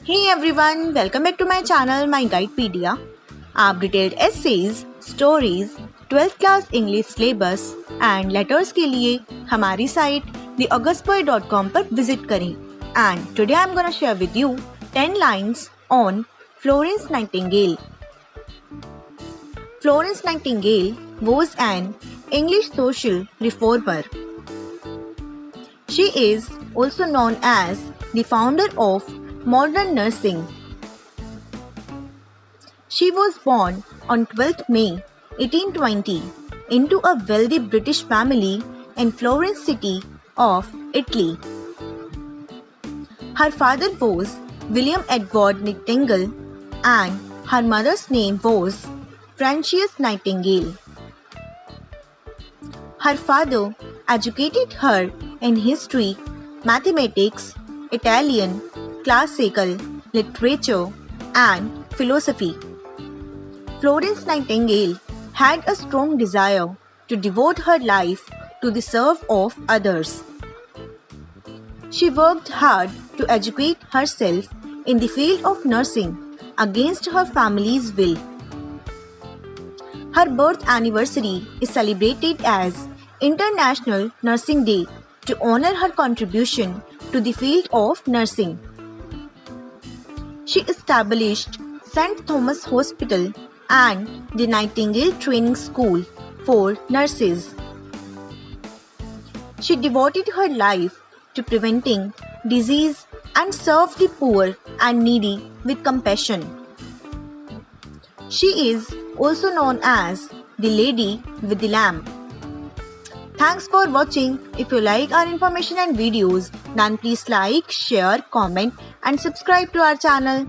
Hey everyone, welcome back to my channel, my guide Pedia. आप detailed essays, stories, 12th class English syllabus and letters के लिए हमारी site theaugustboy.com पर visit करें. And today I'm gonna share with you 10 lines on Florence Nightingale. Florence Nightingale was an English social reformer. She is also known as the founder of modern nursing. She was born on 12th May 1820 into a wealthy British family in Florence city of Italy. Her father was William Edward Nightingale and her mother's name was Francis Nightingale. Her father educated her in history, mathematics, Italian, classical, literature, and philosophy. Florence Nightingale had a strong desire to devote her life to the service of others. She worked hard to educate herself in the field of nursing against her family's will. Her birth anniversary is celebrated as International Nursing Day to honor her contribution to the field of nursing. She established St. Thomas Hospital and the Nightingale Training School for nurses. She devoted her life to preventing disease and served the poor and needy with compassion. She is also known as the Lady with the Lamp. Thanks for watching. If you like our information and videos, then please like, share, comment and subscribe to our channel.